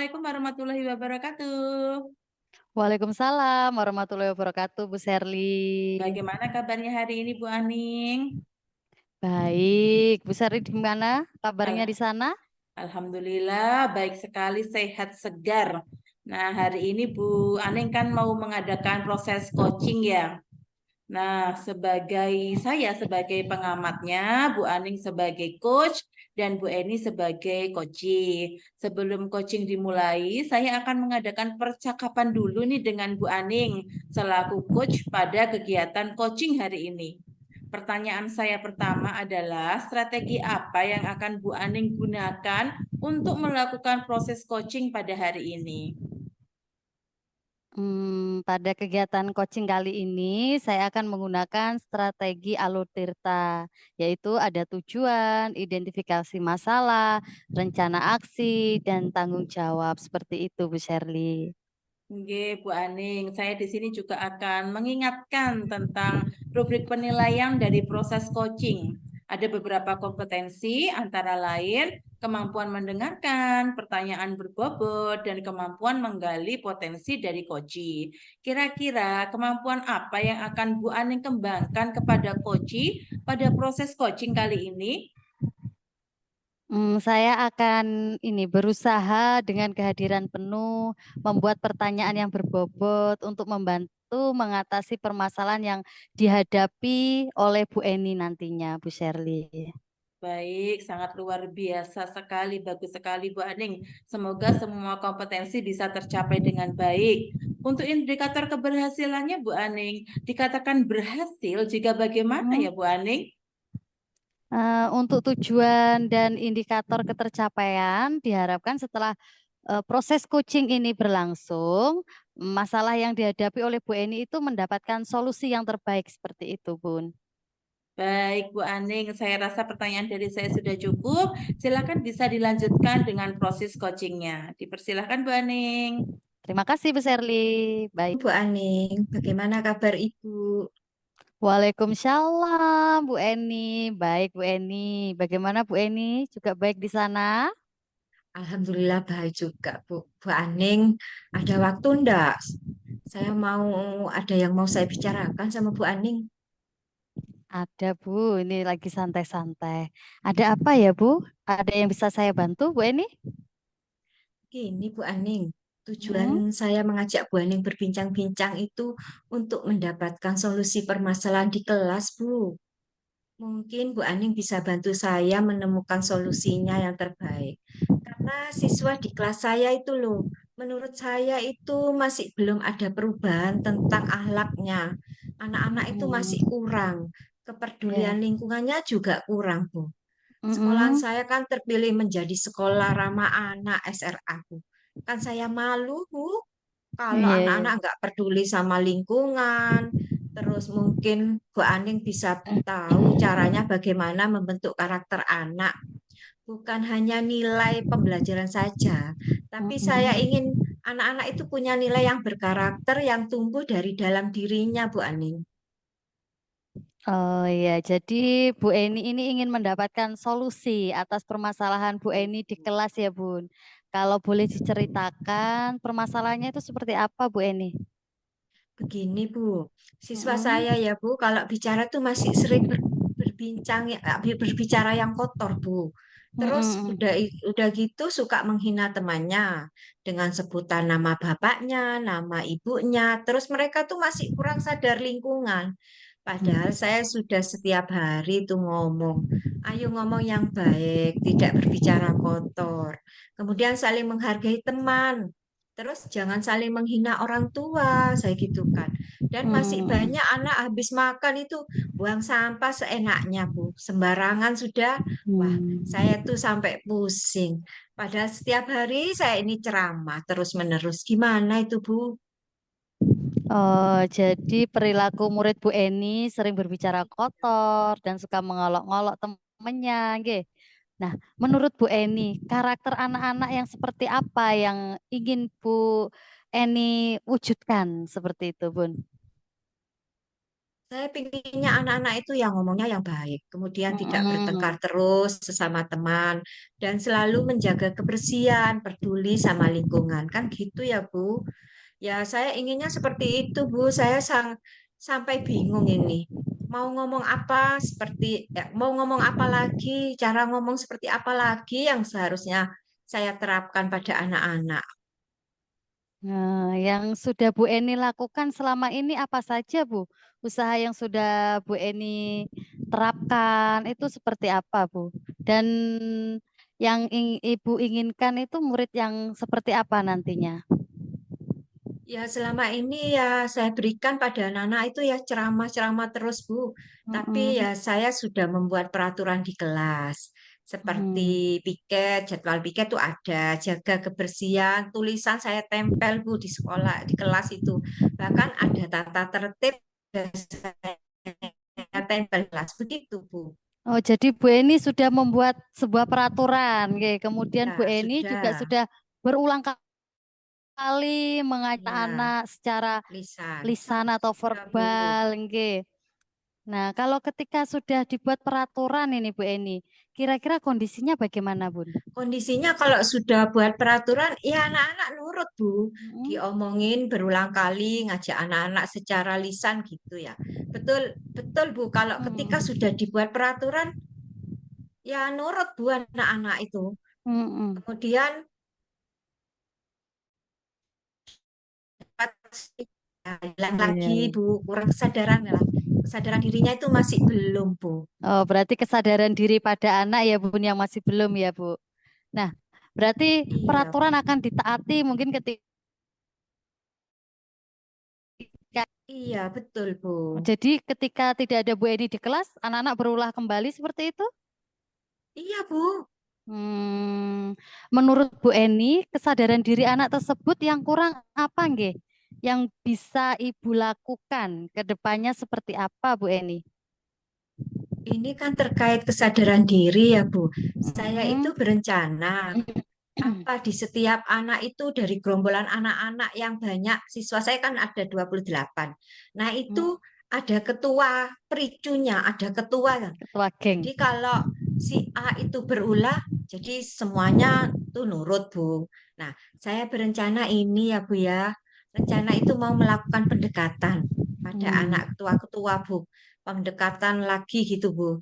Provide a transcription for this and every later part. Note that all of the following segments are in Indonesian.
Assalamualaikum warahmatullahi wabarakatuh. Waalaikumsalam warahmatullahi wabarakatuh, Bu Sherly. Bagaimana kabarnya hari ini, Bu Aning? Baik, Bu Sherly di mana? Kabarnya di Al- sana? Alhamdulillah, baik sekali, sehat segar. Nah, hari ini Bu Aning kan mau mengadakan proses coaching ya. Nah, saya sebagai pengamatnya, Bu Aning sebagai coach, dan Bu Eni sebagai coachee. Sebelum coaching dimulai, saya akan mengadakan percakapan dulu nih dengan Bu Aning selaku coach pada kegiatan coaching hari ini. Pertanyaan saya pertama adalah strategi apa yang akan Bu Aning gunakan untuk melakukan proses coaching pada hari ini? Pada kegiatan coaching kali ini, saya akan menggunakan strategi Alur Tirta, yaitu ada tujuan, identifikasi masalah, rencana aksi, dan tanggung jawab. Seperti itu, Bu Sherly. Oke, Bu Aning, saya di sini juga akan mengingatkan tentang rubrik penilaian dari proses coaching. Ada beberapa kompetensi, antara lain kemampuan mendengarkan, pertanyaan berbobot, dan kemampuan menggali potensi dari coachee. Kira-kira kemampuan apa yang akan Bu Aning kembangkan kepada coachee pada proses coaching kali ini? Saya akan berusaha dengan kehadiran penuh, membuat pertanyaan yang berbobot untuk membantu mengatasi permasalahan yang dihadapi oleh Bu Eni nantinya, Bu Sherly. Baik, sangat luar biasa sekali, bagus sekali Bu Aning. Semoga semua kompetensi bisa tercapai dengan baik. Untuk indikator keberhasilannya Bu Aning, dikatakan berhasil jika bagaimana Mm, ya Bu Aning? untuk tujuan dan indikator ketercapaian diharapkan setelah proses coaching ini berlangsung, masalah yang dihadapi oleh Bu Eni itu mendapatkan solusi yang terbaik seperti itu, Bun. Baik Bu Aning, saya rasa pertanyaan dari saya sudah cukup. Silakan bisa dilanjutkan dengan proses coachingnya. Dipersilahkan Bu Aning. Terima kasih, Bu Sherly. Baik. Bu Aning, bagaimana kabar Ibu? Waalaikumsalam, Bu Eni. Baik, Bu Eni. Bagaimana Bu Eni? Juga baik di sana? Alhamdulillah baik juga, Bu. Bu Aning, ada waktu enggak? Ada yang mau saya bicarakan sama Bu Aning. Ada, Bu. Ini lagi santai-santai. Ada apa ya, Bu? Ada yang bisa saya bantu, Bu Eni? Gini, Bu Aning, tujuan Hmm? saya mengajak Bu Aning berbincang-bincang itu untuk mendapatkan solusi permasalahan di kelas, Bu. Mungkin Bu Aning bisa bantu saya menemukan solusinya yang terbaik. Karena siswa di kelas saya itu loh, menurut saya itu masih belum ada perubahan tentang akhlaknya. Anak-anak itu masih Mm-mm. kurang. Kepedulian Ya. lingkungannya juga kurang, Bu. Sekolahan Mm-mm. saya kan terpilih menjadi sekolah ramah anak SRA, Bu. Kan saya malu, Bu, kalau Iya, anak-anak iya. nggak peduli sama lingkungan, terus mungkin Bu Aning bisa tahu caranya bagaimana membentuk karakter anak. Bukan hanya nilai pembelajaran saja, tapi saya Mm-mm. ingin anak-anak itu punya nilai yang berkarakter yang tumbuh dari dalam dirinya, Bu Aning. Oh iya, jadi Bu Eni ini ingin mendapatkan solusi atas permasalahan Bu Eni di kelas ya, Bun. Kalau boleh diceritakan permasalahannya itu seperti apa, Bu Eni? Begini, Bu. Siswa Mm-mm. saya ya, Bu, kalau bicara tuh masih sering berbincang ya, berbicara yang kotor, Bu. Terus Mm-mm. udah gitu suka menghina temannya dengan sebutan nama bapaknya, nama ibunya. Terus mereka tuh masih kurang sadar lingkungan. Padahal saya sudah setiap hari tuh ngomong, ayo ngomong yang baik, tidak berbicara kotor. Kemudian saling menghargai teman. Terus jangan saling menghina orang tua, saya gitu kan. Dan masih Mm-mm. banyak anak habis makan itu buang sampah seenaknya, Bu. Sembarangan sudah. Wah, saya Hmm. tuh sampai pusing. Padahal setiap hari saya ini ceramah terus-menerus. Gimana itu, Bu? Oh, jadi perilaku murid Bu Eni sering berbicara kotor dan suka mengolok-olok temannya, nggih. Nah, menurut Bu Eni, karakter anak-anak yang seperti apa yang ingin Bu Eni wujudkan seperti itu, Bun? Saya pinginnya anak-anak itu yang ngomongnya yang baik, kemudian tidak bertengkar Mm-mm. terus sesama teman, dan selalu menjaga kebersihan, peduli sama lingkungan. Kan gitu ya, Bu. Ya, saya inginnya seperti itu, Bu. Sampai bingung ini. Mau ngomong apa mau ngomong apa lagi, cara ngomong seperti apa lagi yang seharusnya saya terapkan pada anak-anak. Nah, yang sudah Bu Eni lakukan selama ini apa saja, Bu? Usaha yang sudah Bu Eni terapkan itu seperti apa, Bu? Dan yang Ibu inginkan itu murid yang seperti apa nantinya? Ya, selama ini ya saya berikan pada anak-anak itu ya ceramah-ceramah terus, Bu. Tapi ya Mm-mm. saya sudah membuat peraturan di kelas. Seperti Mm. piket, jadwal piket itu ada, jaga kebersihan, tulisan saya tempel, Bu, di sekolah, di kelas itu. Bahkan ada tata tertib yang saya tempel di kelas. Begitu, Bu. Oh, jadi Bu Eni sudah membuat sebuah peraturan, oke. Kemudian Bu Ya, Eni juga sudah. sudah berulang kali mengajak Ya, anak secara lisan. lisan atau Ya, Bu. verbal, oke. Nah, kalau ketika sudah dibuat peraturan ini Bu Eni, kira-kira kondisinya bagaimana, Bun? Kondisinya kalau sudah buat peraturan, ya anak-anak nurut, Bu. Mm, Diomongin berulang kali, ngajak anak-anak secara lisan gitu ya. Betul, betul, Bu. Kalau ketika mm, sudah dibuat peraturan, ya nurut, Bu, anak-anak itu. mm, Kemudian ya, hilang iya, lagi, iya. Bu. Kurang kesadaran lah. Kesadaran dirinya itu masih belum, Bu. Oh, berarti kesadaran diri pada anak ya, Bun, yang masih belum ya, Bu. Nah, berarti Iya, peraturan akan ditaati mungkin ketika iya, betul, Bu. jadi ketika tidak ada Bu Eni di kelas, anak-anak berulah kembali seperti itu? Iya, Bu. Hmm, menurut Bu Eni, kesadaran diri anak tersebut yang kurang apa, nggih? Yang bisa Ibu lakukan ke depannya seperti apa, Bu Eni? Ini kan terkait kesadaran diri ya, Bu. Saya itu Mm-mm. berencana apa di setiap anak itu dari gerombolan anak-anak yang banyak siswa saya kan ada 28. Nah, itu ada ketua pericunya, ada ketua. Ketua Jadi geng. kalau si A itu berulah, jadi semuanya tuh nurut, Bu. Nah, saya berencana ini ya, Bu ya. Rencana itu mau melakukan pendekatan pada Hmm. anak ketua-ketua, Bu. Pendekatan lagi gitu, Bu.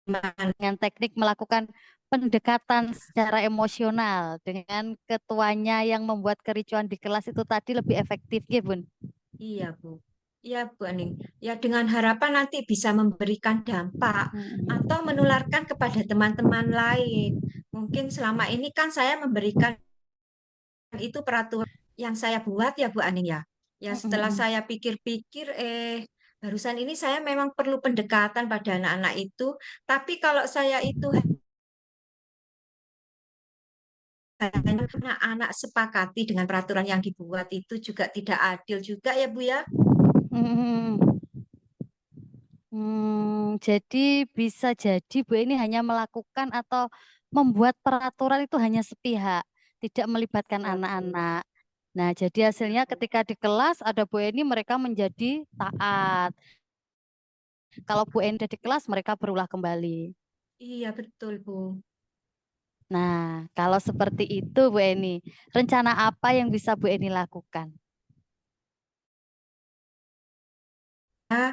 Gimana? Dengan teknik melakukan pendekatan secara emosional dengan ketuanya yang membuat kericuan di kelas itu tadi lebih efektif, ya, Bun? Iya, Bu. Iya, Bu Aning. Ya, dengan harapan nanti bisa memberikan dampak atau Mm-mm. menularkan kepada teman-teman lain. Mungkin selama ini kan saya memberikan itu peraturan yang saya buat ya, Bu Aning ya. Ya, setelah Mm-mm. saya pikir-pikir, barusan ini saya memang perlu pendekatan pada anak-anak itu. Tapi kalau saya itu hanya anak-anak sepakati dengan peraturan yang dibuat itu juga tidak adil juga ya, Bu ya. Mm-mm. Jadi bisa jadi Bu ini hanya melakukan atau membuat peraturan itu hanya sepihak, tidak melibatkan Iya, Bu. anak-anak. Nah, jadi Iya, hasilnya Bu. ketika di kelas ada Bu Eni mereka menjadi taat. Kalau Bu Eni ada di kelas mereka berulah kembali. Iya, betul, Bu. Nah, kalau seperti itu Bu Eni, rencana apa yang bisa Bu Eni lakukan? Ya,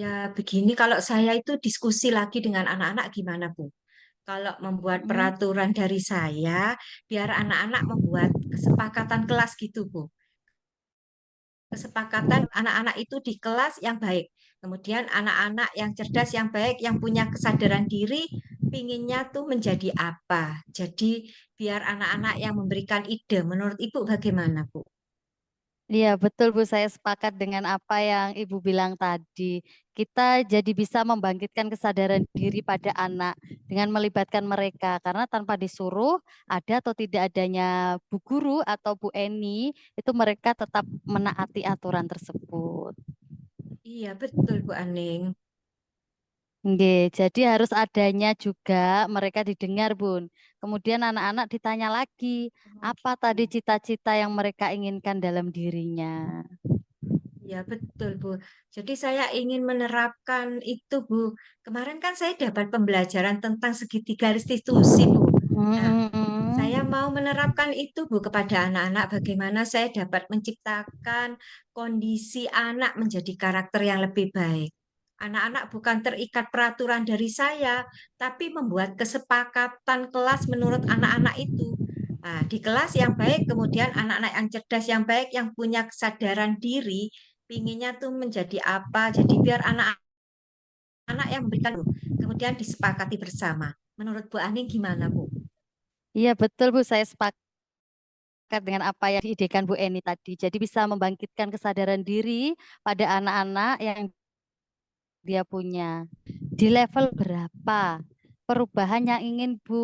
ya begini kalau saya itu diskusi lagi dengan anak-anak gimana, Bu? Kalau membuat Mm, peraturan dari saya, biar anak-anak membuat kesepakatan kelas gitu, Bu. Kesepakatan anak-anak itu di kelas yang baik. Kemudian anak-anak yang cerdas, yang baik, yang punya kesadaran diri, pinginnya tuh menjadi apa? Jadi biar anak-anak yang memberikan ide. Menurut Ibu bagaimana, Bu? Iya, betul Bu, saya sepakat dengan apa yang Ibu bilang tadi. Kita jadi bisa membangkitkan kesadaran diri pada anak dengan melibatkan mereka. Karena tanpa disuruh, ada atau tidak adanya Bu Guru atau Bu Eni, itu mereka tetap menaati aturan tersebut. Iya, betul, Bu Aning. Nggih, jadi harus adanya juga mereka didengar, Bun. Kemudian anak-anak ditanya lagi, Oh, apa tadi gitu. cita-cita yang mereka inginkan dalam dirinya. Ya, betul, Bu. Jadi saya ingin menerapkan itu, Bu. Kemarin kan saya dapat pembelajaran tentang segitiga restitusi, Bu. Nah, saya Mm-mm. mau menerapkan itu, Bu, kepada anak-anak. Bagaimana saya dapat menciptakan kondisi anak menjadi karakter yang lebih baik. Anak-anak bukan terikat peraturan dari saya, tapi membuat kesepakatan kelas menurut anak-anak itu. Nah, di kelas yang baik, kemudian anak-anak yang cerdas, yang baik, yang punya kesadaran diri, pinginnya tuh menjadi apa. Jadi biar anak-anak yang memberikan, kemudian disepakati bersama. Menurut Bu Ani gimana, Bu? Iya betul Bu, saya sepakat dengan apa yang diidekan Bu Eni tadi. Jadi bisa membangkitkan kesadaran diri pada anak-anak yang dia punya. Di level berapa perubahan yang ingin Bu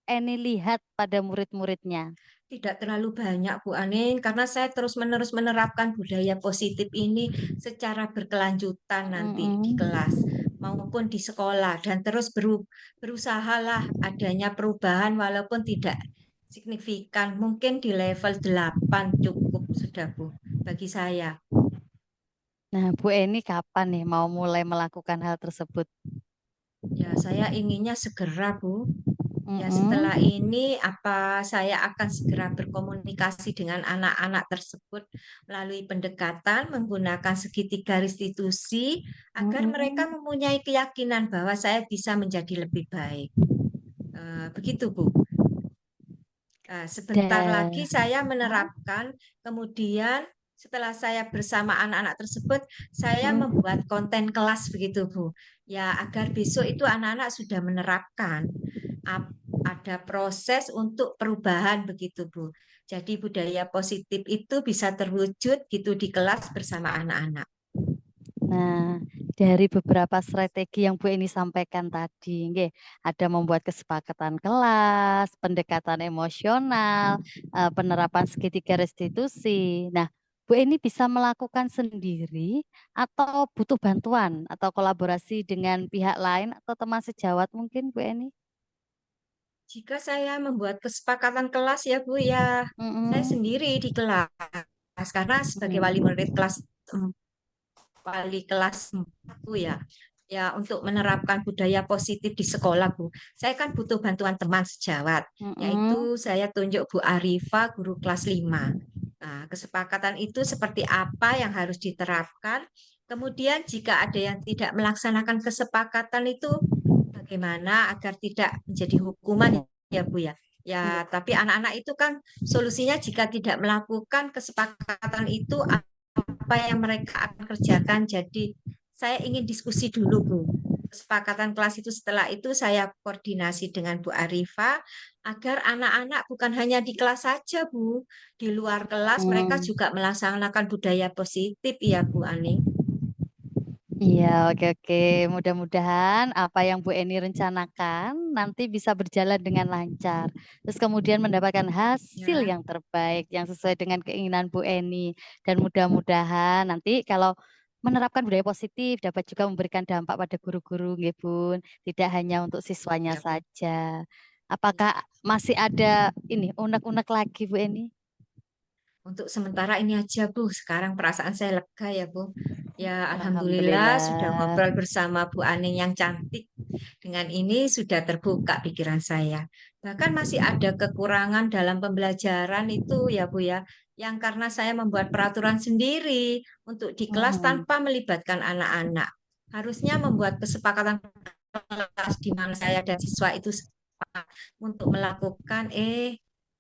Eni lihat pada murid-muridnya? Tidak terlalu banyak, Bu Anin, karena saya terus-menerus menerapkan budaya positif ini secara berkelanjutan nanti di Mm-mm. kelas maupun di sekolah dan terus berusahalah adanya perubahan walaupun tidak signifikan. Mungkin di level 8 cukup sudah, Bu, bagi saya. Nah, Bu Eni kapan nih mau mulai melakukan hal tersebut? Ya, saya inginnya segera, Bu. Ya, Mm-mm. setelah ini apa saya akan segera berkomunikasi dengan anak-anak tersebut melalui pendekatan menggunakan segitiga restitusi agar mereka Mm-mm. mempunyai keyakinan bahwa saya bisa menjadi lebih baik. Begitu, Bu. Sebentar lagi Dan saya menerapkan, kemudian setelah saya bersama anak-anak tersebut, saya Mm-mm. membuat konten kelas begitu, Bu. Ya, agar besok itu anak-anak sudah menerapkan ada proses untuk perubahan begitu, Bu. Jadi budaya positif itu bisa terwujud gitu di kelas bersama anak-anak. Nah, dari beberapa strategi yang Bu Eni sampaikan tadi, nggih, ada membuat kesepakatan kelas, pendekatan emosional, penerapan segitiga restitusi. Nah, Bu Eni bisa melakukan sendiri atau butuh bantuan atau kolaborasi dengan pihak lain atau teman sejawat mungkin Bu Eni? Jika saya membuat kesepakatan kelas ya, Bu, ya saya Mm-mm. sendiri di kelas karena sebagai wali Mm. murid kelas wali kelas Bu ya. Ya, untuk menerapkan budaya positif di sekolah, Bu. Saya kan butuh bantuan teman sejawat, Mm-mm. yaitu saya tunjuk Bu Arifa, guru kelas 5. Nah, kesepakatan itu seperti apa yang harus diterapkan. Kemudian jika ada yang tidak melaksanakan kesepakatan itu, bagaimana agar tidak menjadi hukuman ya, Bu ya. Iya. Ya, tapi anak-anak itu kan solusinya jika tidak melakukan kesepakatan itu apa yang mereka akan kerjakan. Jadi saya ingin diskusi dulu, Bu. Kesepakatan kelas itu setelah itu saya koordinasi dengan Bu Arifa agar anak-anak bukan hanya di kelas saja, Bu. Di luar kelas mereka Mm. juga melaksanakan budaya positif ya, Bu Ani. Iya, oke oke. Mudah-mudahan apa yang Bu Eni rencanakan nanti bisa berjalan dengan lancar. Terus kemudian mendapatkan hasil Ya, yang terbaik yang sesuai dengan keinginan Bu Eni. Dan mudah-mudahan nanti kalau menerapkan budaya positif dapat juga memberikan dampak pada guru-guru, nggih, Bun. Tidak hanya untuk siswanya ya, Bu. saja. Apakah masih ada ini unek-unek lagi Bu Eni? Untuk sementara ini aja, Bu. Sekarang perasaan saya lega ya, Bu. Ya, alhamdulillah sudah Alhamdulillah. ngobrol bersama Bu Aning yang cantik. Dengan ini sudah terbuka pikiran saya. Bahkan masih ada kekurangan dalam pembelajaran itu ya, Bu ya. Yang karena saya membuat peraturan sendiri untuk di kelas Hmm. tanpa melibatkan anak-anak. Harusnya membuat kesepakatan kelas di mana saya dan siswa itu sepakat untuk melakukan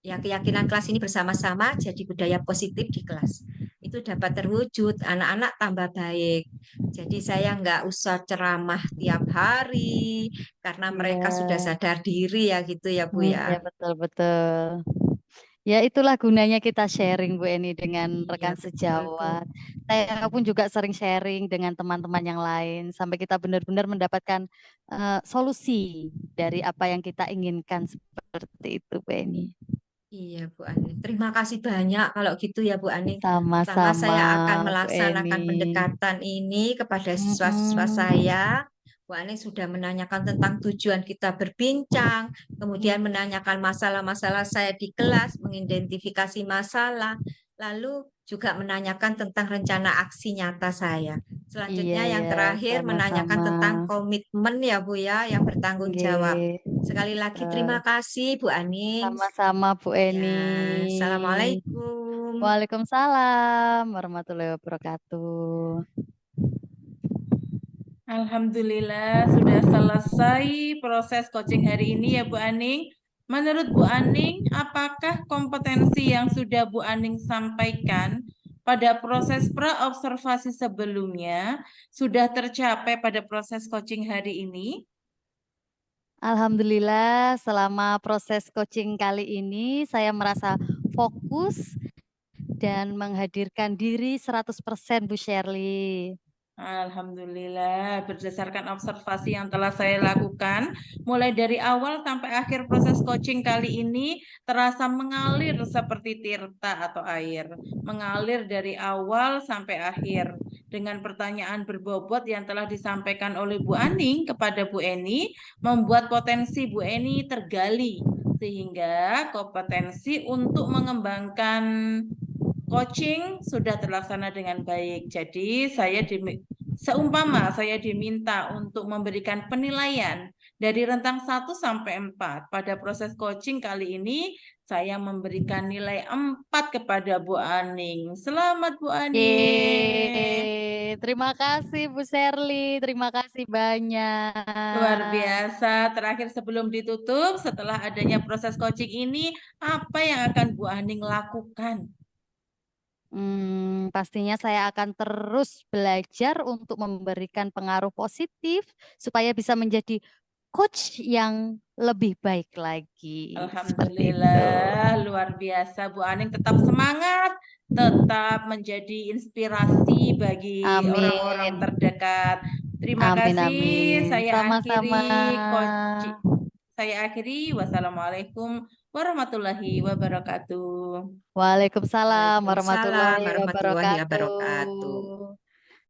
ya keyakinan kelas ini bersama-sama jadi budaya positif di kelas. Itu dapat terwujud, anak-anak tambah baik. Jadi saya nggak usah ceramah tiap hari karena Iya. mereka sudah sadar diri ya gitu ya Bu Iya ya. betul betul. Ya itulah gunanya kita sharing Bu Eni dengan Iya rekan betul Bu. sejawat. Saya pun juga sering sharing dengan teman-teman yang lain sampai kita benar-benar mendapatkan solusi dari apa yang kita inginkan seperti itu Bu Eni. Iya Bu Ani. Terima kasih banyak kalau gitu ya Bu Ani. Pertama Sama-sama saya akan Bu Eni. melaksanakan pendekatan ini kepada siswa-siswa Mm-mm. saya. Bu Ani sudah menanyakan tentang tujuan kita berbincang, kemudian menanyakan masalah-masalah saya di kelas, mengidentifikasi masalah. lalu juga menanyakan tentang rencana aksi nyata saya. Iya, Selanjutnya yang ya, terakhir menanyakan sama-sama. tentang komitmen ya Bu ya, yang bertanggung jawab. Nggih, Sekali lagi terima betul. kasih Bu Aning. Sama-sama Bu Eni. Ya, Assalamualaikum. Waalaikumsalam warahmatullahi wabarakatuh. Alhamdulillah sudah selesai proses coaching hari ini ya Bu Aning. Menurut Bu Aning, apakah kompetensi yang sudah Bu Aning sampaikan pada proses pra-observasi sebelumnya sudah tercapai pada proses coaching hari ini? Alhamdulillah selama proses coaching kali ini saya merasa fokus dan menghadirkan diri 100% Bu Shirley. Alhamdulillah, berdasarkan observasi yang telah saya lakukan, mulai dari awal sampai akhir proses coaching kali ini terasa mengalir seperti tirta atau air, mengalir dari awal sampai akhir. Dengan pertanyaan berbobot yang telah disampaikan oleh Bu Aning kepada Bu Eni, membuat potensi Bu Eni tergali, sehingga kompetensi untuk mengembangkan coaching sudah terlaksana dengan baik. Jadi seumpama saya diminta untuk memberikan penilaian dari rentang 1 sampai 4 pada proses coaching kali ini, saya memberikan nilai 4 kepada Bu Aning. Selamat Bu Aning. Yeay, terima kasih Bu Shirley, terima kasih Luar banyak. biasa. Terakhir sebelum ditutup, setelah adanya proses coaching ini, apa yang akan Bu Aning lakukan? Pastinya saya akan terus belajar untuk memberikan pengaruh positif supaya bisa menjadi coach yang lebih baik lagi. Seperti itu. Alhamdulillah, luar biasa. Bu Aning tetap semangat, tetap menjadi inspirasi bagi orang-orang Amin. terdekat. Terima Amin, kasih. amin. Sama-sama. Saya akhiri. Wassalamualaikum warahmatullahi wabarakatuh. Waalaikumsalam Waalaikumsalam warahmatullahi warahmatullahi wabarakatuh. wabarakatuh.